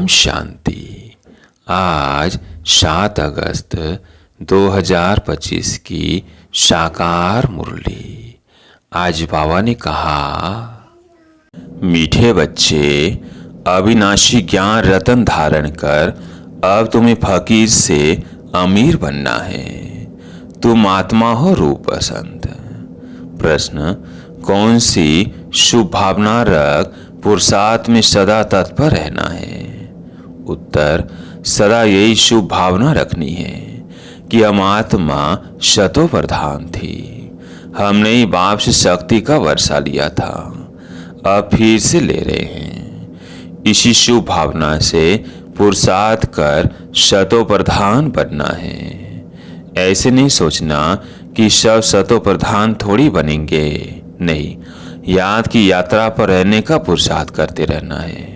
शांति। आज 7 अगस्त 2025 की साकार मुरली। आज बाबा ने कहा, मीठे बच्चे, अविनाशी ज्ञान रतन धारण कर अब तुम्हें फकीर से अमीर बनना है। तुम आत्मा हो रूप बसंत। प्रश्न, कौन सी शुभ भावना रख पुरुषार्थ में सदा तत्पर रहना है? उत्तर, सदा यही शुभ भावना रखनी है कि हम आत्मा शतो प्रधान थी। हमने ही बाप से शक्ति का वर्षा लिया था, अब फिर से ले रहे हैं। इसी शुभ भावना से पुरुषार्थ कर शतो प्रधान बनना है। ऐसे नहीं सोचना कि सब शतो प्रधान थोड़ी बनेंगे, नहीं, याद की यात्रा पर रहने का पुरुषार्थ करते रहना है।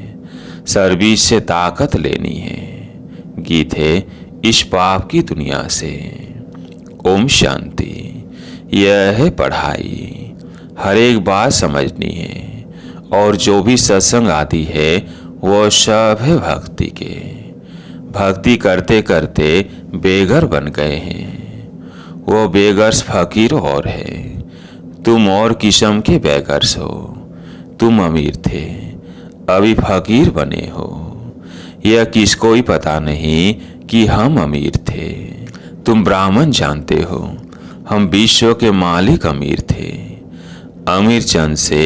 सर्विस से ताकत लेनी है। गीत है इस पाप की दुनिया से। ओम शांति। यह है पढ़ाई, हर एक बात समझनी है, और जो भी सत्संग आदि है वो सब है भक्ति के। भक्ति करते करते बेघर बन गए हैं। वो बेघर फकीर और है। तुम और किस्म के बेघर्स हो। तुम अमीर थे, अभी फकीर बने हो। यह किसको ही पता नहीं कि हम अमीर थे। तुम ब्राह्मण जानते हो, हम विश्व के मालिक अमीर थे। अमीर चंद से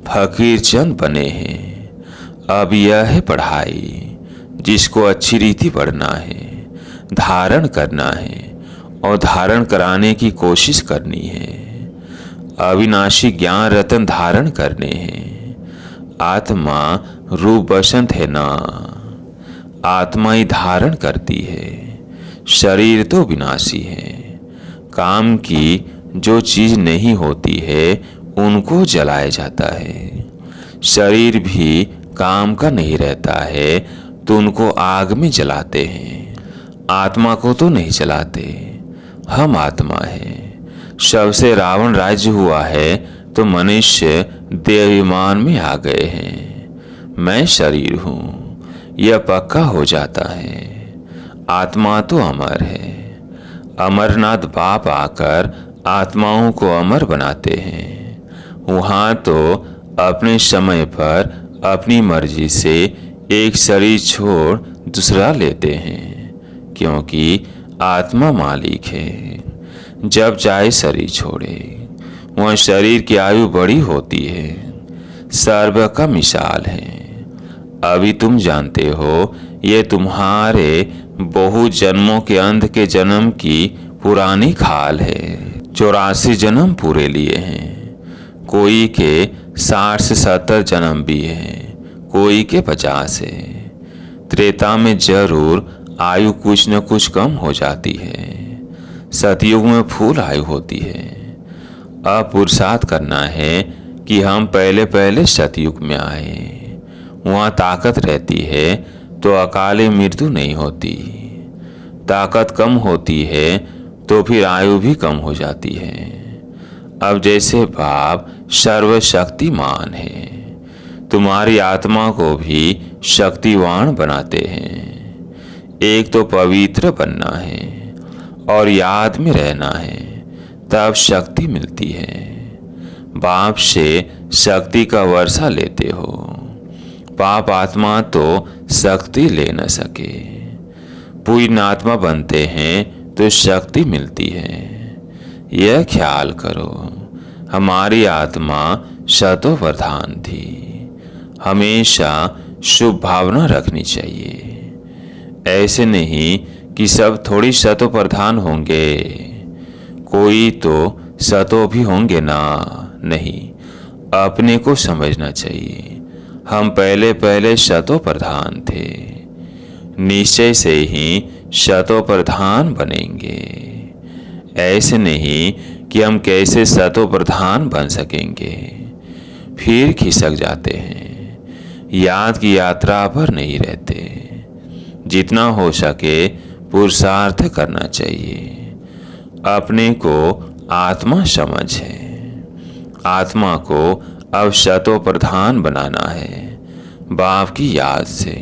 फकीर चंद बने हैं। अब यह है पढ़ाई, जिसको अच्छी रीति पढ़ना है, धारण करना है और धारण कराने की कोशिश करनी है। अविनाशी ज्ञान रतन धारण करने हैं। आत्मा रूप बसंत है ना, आत्मा ही धारण करती है। शरीर तो विनाशी है। काम की जो चीज नहीं होती है उनको जलाया जाता है। शरीर भी काम का नहीं रहता है तो उनको आग में जलाते हैं। आत्मा को तो नहीं जलाते। हम आत्मा है। सबसे रावण राज्य हुआ है तो मनुष्य देवाभिमान में आ गए हैं। मैं शरीर हूँ, यह पक्का हो जाता है। आत्मा तो अमर है। अमरनाथ बाप आकर आत्माओं को अमर बनाते हैं। वहाँ तो अपने समय पर अपनी मर्जी से एक शरीर छोड़ दूसरा लेते हैं, क्योंकि आत्मा मालिक है। जब चाहे शरीर छोड़े। वह शरीर की आयु बड़ी होती है। सर्व का मिसाल है। अभी तुम जानते हो ये तुम्हारे बहु जन्मों के अंत के जन्म की पुरानी खाल है। 84 जन्म पूरे लिए हैं। कोई के 60 से 70 जन्म भी हैं, कोई के 50 है। त्रेता में जरूर आयु कुछ न कुछ कम हो जाती है। सतयुग में फूल आयु होती है। अब पुरुषार्थ करना है कि हम पहले पहले सतयुग में आए। वहाँ ताकत रहती है तो अकाले मृत्यु नहीं होती। ताकत कम होती है तो फिर आयु भी कम हो जाती है। अब जैसे बाप सर्वशक्तिमान है, तुम्हारी आत्मा को भी शक्तिवान बनाते हैं। एक तो पवित्र बनना है और याद में रहना है, तब शक्ति मिलती है। बाप से शक्ति का वर्षा लेते हो। पाप आत्मा तो शक्ति ले न सके। पूर्ण आत्मा बनते हैं तो शक्ति मिलती है। यह ख्याल करो, हमारी आत्मा शतो प्रधान थी। हमेशा शुभ भावना रखनी चाहिए। ऐसे नहीं कि सब थोड़ी शतो प्रधान होंगे। कोई तो शतो भी होंगे ना। नहीं, अपने को समझना चाहिए। हम पहले पहले शतो प्रधान थे। निश्चय से ही शतो प्रधान बनेंगे। ऐसे नहीं कि हम कैसे शतो प्रधान बन सकेंगे। फिर खिसक जाते हैं। याद की यात्रा पर नहीं रहते। जितना हो सके पुरुषार्थ करना चाहिए। अपने को आत्मा समझ है। आत्मा को अब शतो प्रधान बनाना है। बाप की याद से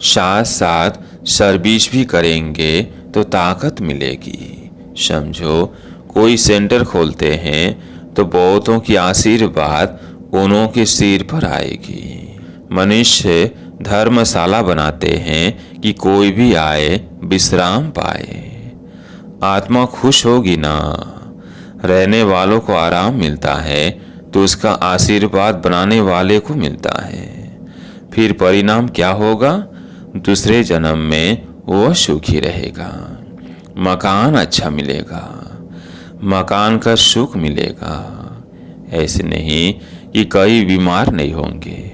साथ साथ सर्विस भी करेंगे तो ताकत मिलेगी। समझो, कोई सेंटर खोलते हैं तो बहुतों की आशीर्वाद उन्हों के सिर पर आएगी। मनुष्य धर्मशाला बनाते हैं कि कोई भी आए विश्राम पाए। आत्मा खुश होगी ना। रहने वालों को आराम मिलता है तो उसका आशीर्वाद बनाने वाले को मिलता है। फिर परिणाम क्या होगा? दूसरे जन्म में वो सुखी रहेगा, मकान अच्छा मिलेगा, मकान का सुख मिलेगा। ऐसे नहीं कि कई बीमार नहीं होंगे,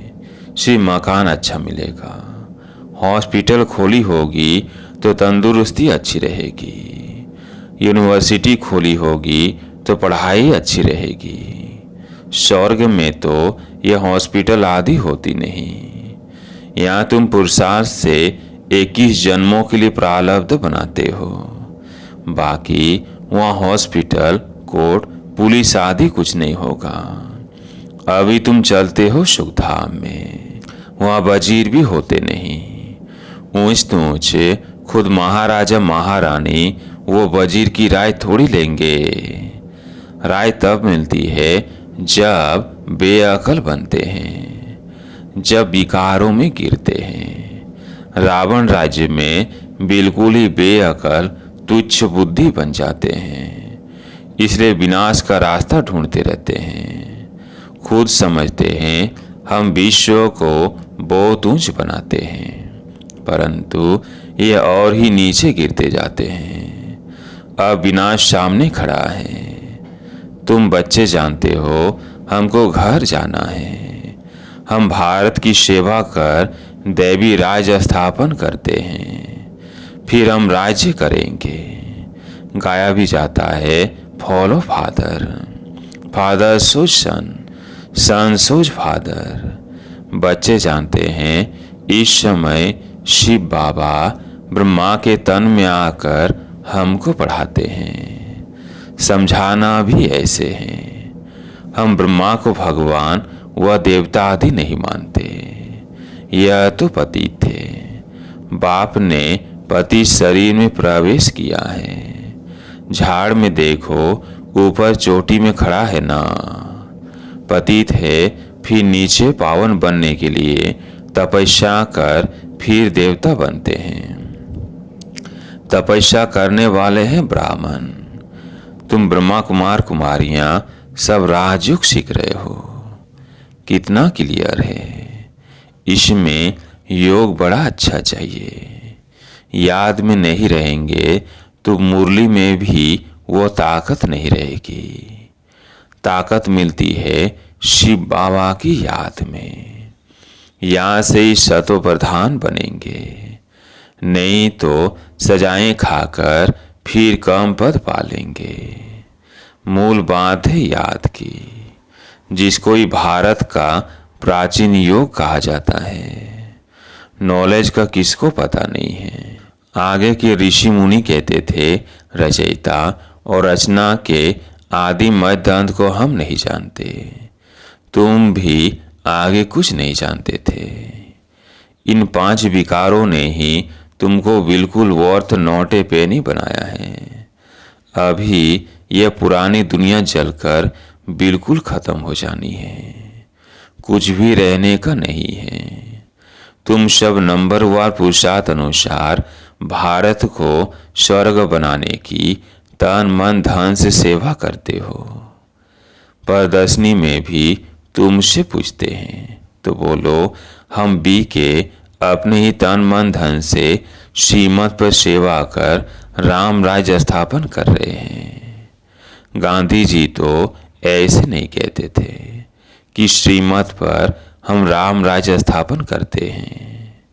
सिर्फ मकान अच्छा मिलेगा। हॉस्पिटल खोली होगी तो तंदुरुस्ती अच्छी रहेगी। यूनिवर्सिटी खोली होगी तो पढ़ाई अच्छी रहेगी। स्वर्ग में तो यह हॉस्पिटल आदि होती नहीं। यहाँ तुम पुरुषार्थ से 21 जन्मों के लिए प्रारब्ध बनाते हो। बाकी वहाँ हॉस्पिटल, कोर्ट, पुलिस आदि कुछ नहीं होगा। अभी तुम चलते हो सुखधाम में, वहाँ वजीर भी होते नहीं। ऊंच तो ऊंचे खुद महाराजा महारानी वो वजीर की राय थोड़ी लेंगे। राय तब मिलती है जब बेअकल बनते हैं, जब विकारों में गिरते हैं। रावण राज्य में बिल्कुल ही बेअकल तुच्छ बुद्धि बन जाते हैं, इसलिए विनाश का रास्ता ढूंढते रहते हैं। खुद समझते हैं हम विश्व को बहुत ऊंच बनाते हैं, परंतु ये और ही नीचे गिरते जाते हैं। अब विनाश सामने खड़ा है। तुम बच्चे जानते हो हमको घर जाना है। हम भारत की सेवा कर दैवी राज स्थापन करते हैं, फिर हम राज्य करेंगे। गाया भी जाता है, फॉलो फादर, फादर सोच सन, सन सोच फादर। बच्चे जानते हैं इस समय शिव बाबा ब्रह्मा के तन में आकर हमको पढ़ाते हैं। समझाना भी ऐसे हैं। हम ब्रह्मा को भगवान व देवता आदि नहीं मानते। यह तो पति थे। बाप ने पति शरीर में प्रवेश किया है। झाड़ में देखो, ऊपर चोटी में खड़ा है ना। पति थे, फिर नीचे पावन बनने के लिए तपस्या कर फिर देवता बनते हैं। तपस्या करने वाले हैं ब्राह्मण। तुम ब्रह्मा कुमार कुमारियां सब राजयोग सीख रहे हो। कितना क्लियर है। इसमें योग बड़ा अच्छा चाहिए। याद में नहीं रहेंगे तो मुरली में भी वो ताकत नहीं रहेगी। ताकत मिलती है शिव बाबा की याद में। यहाँ से ही सतो प्रधान बनेंगे, नहीं तो सजाएं खाकर फिर कम पद पालेंगे। मूल बात है याद की, जिसको ही भारत का प्राचीन योग कहा जाता है। नॉलेज का किसको पता नहीं है। आगे के ऋषि मुनि कहते थे रचयिता और रचना के आदि मध्य अंत को हम नहीं जानते। तुम भी आगे कुछ नहीं जानते थे। इन 5 विकारों ने ही तुमको बिल्कुल वर्थ नोटे पे नहीं बनाया है। अभी यह पुरानी दुनिया जलकर बिल्कुल खत्म हो जानी है, कुछ भी रहने का नहीं है। तुम सब नंबरवार पुरुषार्थ अनुसार भारत को स्वर्ग बनाने की तन मन धन से सेवा करते हो। प्रदर्शनी में भी तुमसे पूछते हैं तो बोलो हम भी के अपने ही तन मन धन से श्रीमत पर सेवा कर राम राज्य स्थापन कर रहे हैं। गांधी जी तो ऐसे नहीं कहते थे कि श्रीमत पर हम राम राज्य स्थापन करते हैं।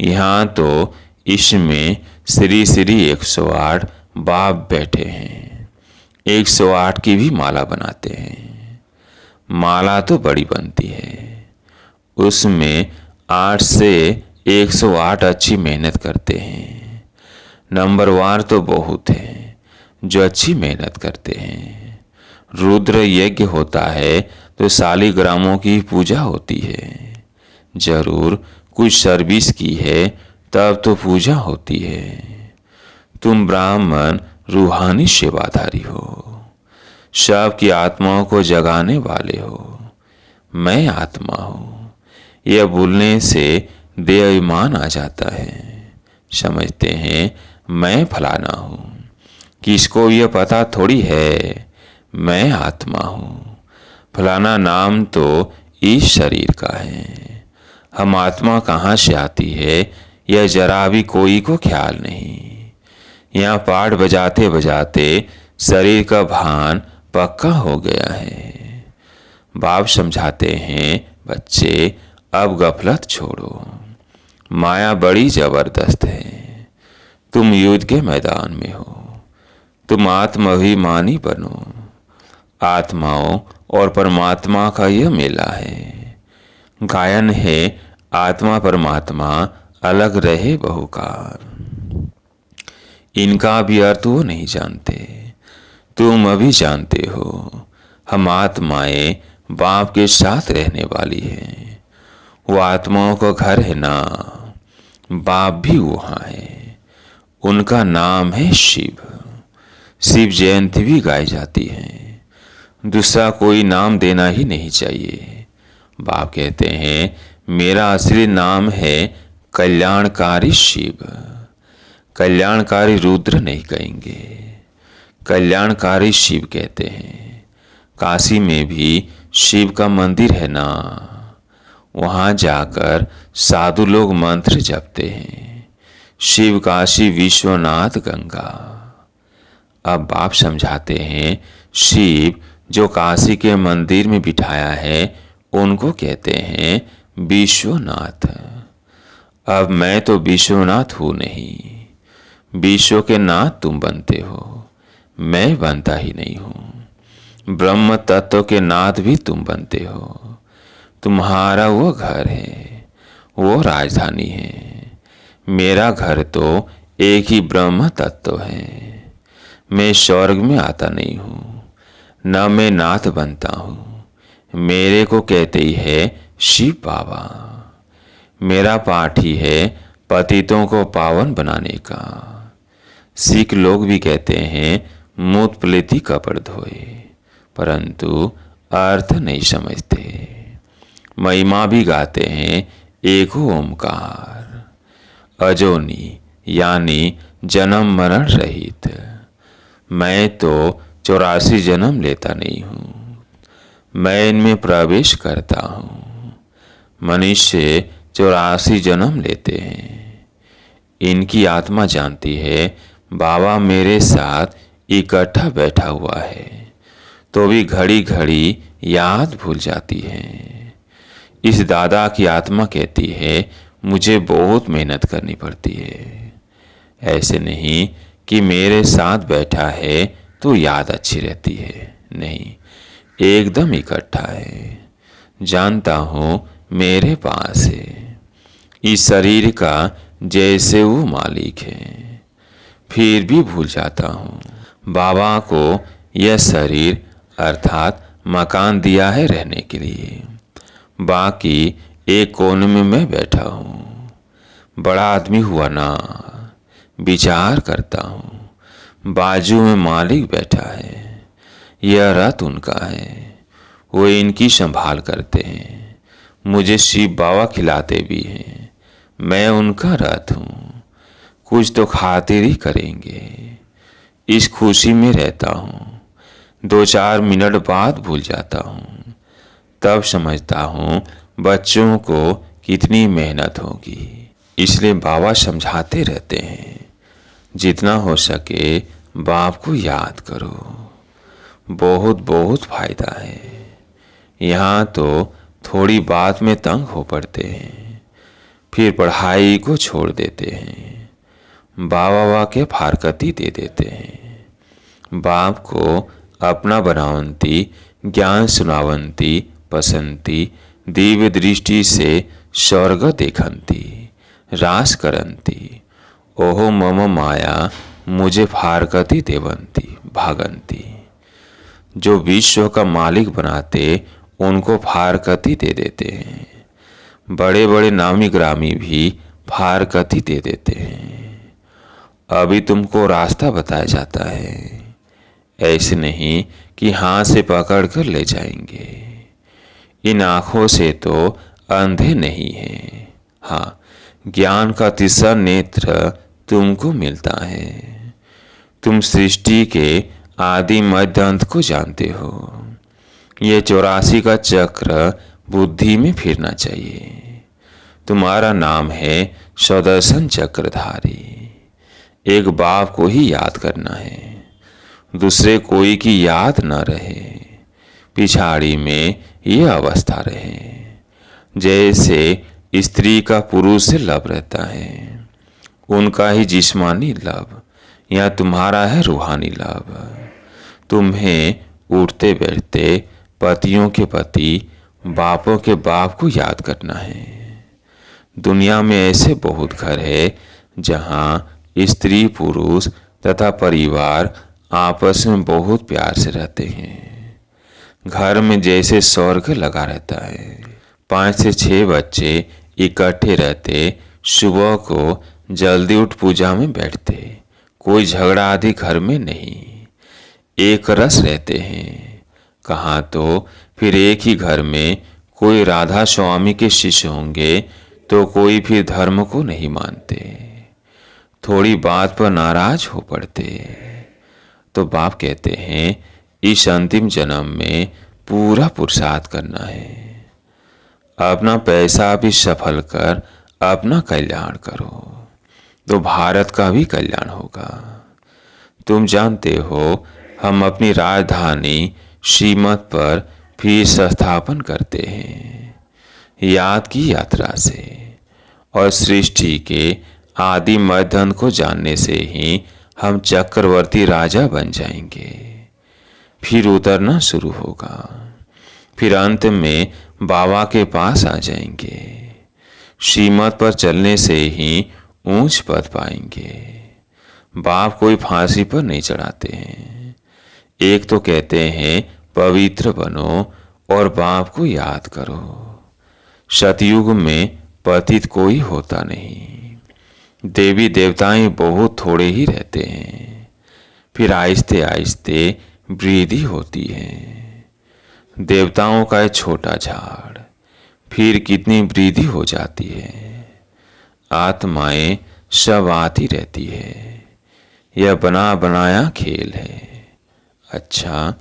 यहाँ तो इसमें श्री श्री 108 बाप बैठे हैं। 108 की भी माला बनाते हैं। माला तो बड़ी बनती है, उसमें 8 से 108 अच्छी मेहनत करते हैं। नंबरवार तो बहुत हैं जो अच्छी मेहनत करते हैं। रुद्र यज्ञ होता है तो शालिग्रामों की पूजा होती है। जरूर कुछ सर्विस की है तब तो पूजा होती है। तुम ब्राह्मण रूहानी सेवाधारी हो, सबकी आत्माओं को जगाने वाले हो। मैं आत्मा हूँ, यह बोलने से देहाभिमान आ जाता है। समझते हैं मैं फलाना हूँ। किसको यह पता थोड़ी है मैं आत्मा हूँ। फलाना नाम तो इस शरीर का है। हम आत्मा कहाँ से आती है यह जरा भी कोई को ख्याल नहीं। यहाँ पाठ बजाते बजाते शरीर का भान पक्का हो गया है। बाप समझाते हैं बच्चे अब गफलत छोड़ो, माया बड़ी जबरदस्त है। तुम युद्ध के मैदान में हो, तुम आत्माभिमानी बनो। आत्माओं और परमात्मा का यह मेला है। गायन है आत्मा परमात्मा अलग रहे बहुकाल। इनका भी अर्थ वो नहीं जानते, तुम अभी जानते हो। हम आत्माएं बाप के साथ रहने वाली हैं। वो आत्माओं का घर है ना, बाप भी वहाँ है। उनका नाम है शिव। शिव जयंती भी गाई जाती है। दूसरा कोई नाम देना ही नहीं चाहिए। बाप कहते हैं मेरा असली नाम है कल्याणकारी शिव। कल्याणकारी रुद्र नहीं कहेंगे, कल्याणकारी शिव कहते हैं। काशी में भी शिव का मंदिर है ना, वहाँ जाकर साधु लोग मंत्र जपते हैं, शिव काशी विश्वनाथ गंगा। अब बाप समझाते हैं शिव जो काशी के मंदिर में बिठाया है उनको कहते हैं विश्वनाथ। अब मैं तो विश्वनाथ हूँ नहीं, विश्व के नाथ तुम बनते हो, मैं बनता ही नहीं हूँ। ब्रह्म तत्व के नाथ भी तुम बनते हो। तुम्हारा वो घर है, वो राजधानी है। मेरा घर तो एक ही ब्रह्म तत्व है। मैं स्वर्ग में आता नहीं हूँ, न मैं नाथ बनता हूँ। मेरे को कहते ही है शिव बाबा। मेरा पाठ ही है पतितों को पावन बनाने का। सिख लोग भी कहते हैं मूत प्लेती कपड़ धोए, परंतु अर्थ नहीं समझते। महिमा भी गाते हैं एक ओमकार, अजोनी यानी जन्म मरण रहित। मैं तो 84 जन्म लेता नहीं हूँ, मैं इनमें प्रवेश करता हूँ। मनुष्य 84 जन्म लेते हैं। इनकी आत्मा जानती है बाबा मेरे साथ इकट्ठा बैठा हुआ है, तो भी घड़ी घड़ी याद भूल जाती है। इस दादा की आत्मा कहती है मुझे बहुत मेहनत करनी पड़ती है। ऐसे नहीं कि मेरे साथ बैठा है तो याद अच्छी रहती है, नहीं, एकदम इकट्ठा है। जानता हूँ मेरे पास है, इस शरीर का जैसे वो मालिक है, फिर भी भूल जाता हूँ। बाबा को यह शरीर अर्थात मकान दिया है रहने के लिए, बाकी एक कोने में मैं बैठा हूँ। बड़ा आदमी हुआ ना, विचार करता हूँ। बाजू में मालिक बैठा है, यह रथ उनका है, वो इनकी संभाल करते हैं। मुझे शिव बाबा खिलाते भी हैं, मैं उनका रथ हूँ। कुछ तो खातिर ही करेंगे, इस खुशी में रहता हूँ। 2-4 मिनट बाद भूल जाता हूँ, तब समझता हूँ बच्चों को कितनी मेहनत होगी। इसलिए बाबा समझाते रहते हैं जितना हो सके बाप को याद करो, बहुत बहुत फायदा है। यहाँ तो थोड़ी बात में तंग हो पड़ते हैं, फिर पढ़ाई को छोड़ देते हैं, बाबा के फारकती दे देते हैं। बाप को अपना बनावंती ज्ञान सुनावंती पसंती दिव्य दृष्टि से स्वर्ग देखंती रास करंती। ओहो मम माया मुझे फारकती देवंती भागंती। जो विश्व का मालिक बनाते उनको फारकती दे देते हैं। बड़े बड़े नामी ग्रामी भी फारकती दे देते हैं। अभी तुमको रास्ता बताया जाता है, ऐसे नहीं कि हाथ से पकड़ कर ले जाएंगे। इन आँखों से तो अंधे नहीं हैं। हाँ, ज्ञान का तीसरा नेत्र तुमको मिलता है। तुम सृष्टि के आदि मध्य अंत को जानते हो। ये 84 का चक्र बुद्धि में फिरना चाहिए। तुम्हारा नाम है सुदर्शन चक्रधारी। एक बाप को ही याद करना है, दूसरे कोई की याद न रहे। पिछाड़ी में यह अवस्था रहे जैसे स्त्री का पुरुष से लब रहता है, उनका ही जिस्मानी लब, या तुम्हारा है रूहानी लब। तुम्हें उठते बैठते पतियों के पति, बापों के बाप को याद करना है। दुनिया में ऐसे बहुत घर है जहाँ स्त्री पुरुष तथा परिवार आपस में बहुत प्यार से रहते हैं। घर में जैसे स्वर्ग लगा रहता है। 5 से 6 बच्चे इकट्ठे रहते, सुबह को जल्दी उठ पूजा में बैठते, कोई झगड़ा आदि घर में नहीं, एक रस रहते हैं। कहाँ तो फिर एक ही घर में कोई राधा स्वामी के शिष्य होंगे तो कोई फिर धर्म को नहीं मानते, थोड़ी बात पर नाराज हो पड़ते। तो बाप कहते हैं इस अंतिम जन्म में पूरा पुरुषार्थ करना है। अपना पैसा भी सफल कर अपना कल्याण करो तो भारत का भी कल्याण होगा। तुम जानते हो हम अपनी राजधानी श्रीमत पर फिर स्थापन करते हैं, याद की यात्रा से। और सृष्टि के आदि मध्य अंत को जानने से ही हम चक्रवर्ती राजा बन जाएंगे। फिर उतरना शुरू होगा, फिर अंत में बाबा के पास आ जाएंगे। श्रीमत पर चलने से ही ऊंच पद पाएंगे। बाप कोई फांसी पर नहीं चढ़ाते हैं। एक तो कहते हैं पवित्र बनो और बाप को याद करो। सतयुग में पतित कोई होता नहीं, देवी देवताएं बहुत थोड़े ही रहते हैं। फिर आहिस्ते आहिस्ते वृद्धि होती है। देवताओं का एक छोटा झाड़, फिर कितनी वृद्धि हो जाती है। आत्माएं सब आती रहती है। यह बना बनाया खेल है। अच्छा,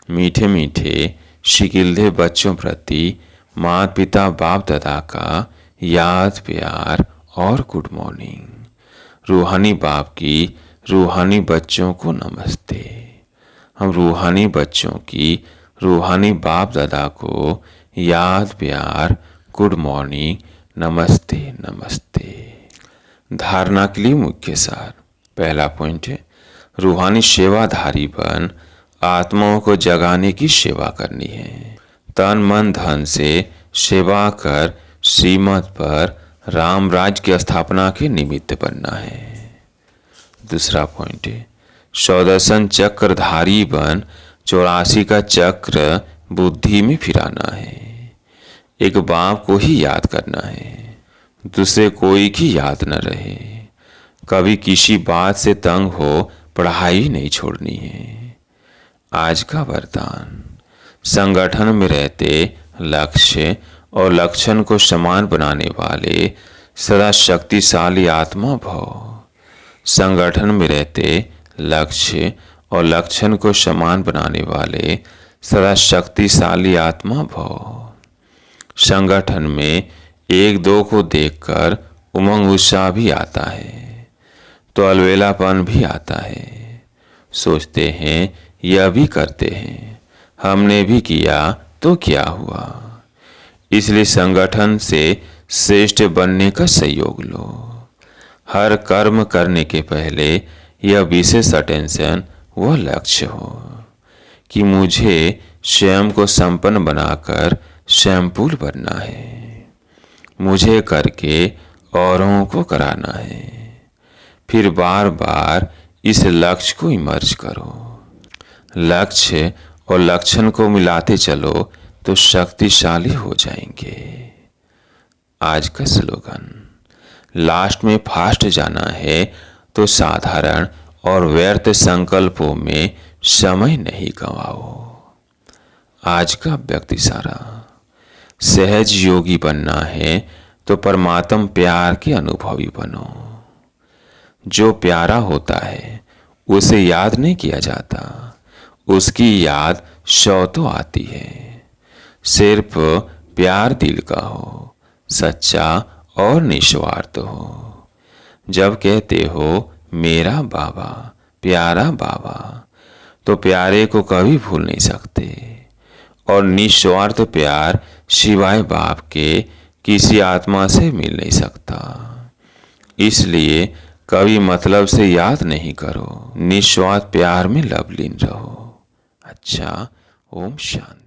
मीठे मीठे शिकिल्दे बच्चों प्रति माता पिता बाप दादा का याद प्यार और गुड मॉर्निंग। रूहानी बाप की रूहानी बच्चों को नमस्ते। हम रूहानी बच्चों की रूहानी बाप दादा को याद प्यार गुड मॉर्निंग नमस्ते नमस्ते। धारणा के लिए मुख्य सार। पहला पॉइंट है रूहानी सेवाधारी बन आत्माओं को जगाने की सेवा करनी है। तन मन धन से सेवा कर श्रीमत पर राम राज्य की स्थापना के निमित्त बनना है। दूसरा पॉइंट है सुदर्शन चक्रधारी बन 84 का चक्र बुद्धि में फिराना है। एक बाप को ही याद करना है, दूसरे कोई की याद न रहे। कभी किसी बात से तंग हो पढ़ाई नहीं छोड़नी है। आज का वरदान, संगठन में रहते लक्ष्य और लक्षण को समान बनाने वाले सदा शक्तिशाली आत्मा भव। संगठन में रहते लक्ष्य और लक्षण को समान बनाने वाले सदा शक्तिशाली आत्मा भव। संगठन में एक दो को देखकर उमंग उत्साह भी आता है तो अलवेलापन भी आता है। सोचते हैं यह भी करते हैं, हमने भी किया तो क्या हुआ। इसलिए संगठन से श्रेष्ठ बनने का सहयोग लो। हर कर्म करने के पहले यह विशेष अटेंशन व लक्ष्य हो कि मुझे स्वयं को संपन्न बनाकर स्वयंपूर्ण बनना है। मुझे करके औरों को कराना है। फिर बार बार इस लक्ष्य को इमर्ज करो। लक्ष्य और लक्षण को मिलाते चलो तो शक्तिशाली हो जाएंगे। आज का स्लोगन, लास्ट में फास्ट जाना है तो साधारण और व्यर्थ संकल्पों में समय नहीं गंवाओ। आज का व्यक्ति सारा सहज योगी बनना है तो परमात्म प्यार के अनुभवी बनो। जो प्यारा होता है उसे याद नहीं किया जाता, उसकी याद सौ तो आती है। सिर्फ प्यार दिल का हो, सच्चा और निस्वार्थ हो। जब कहते हो मेरा बाबा, प्यारा बाबा, तो प्यारे को कभी भूल नहीं सकते। और निस्वार्थ प्यार सिवाय बाप के किसी आत्मा से मिल नहीं सकता। इसलिए कभी मतलब से याद नहीं करो, निस्वार्थ प्यार में लवलीन रहो। अच्छा, ओम शांति।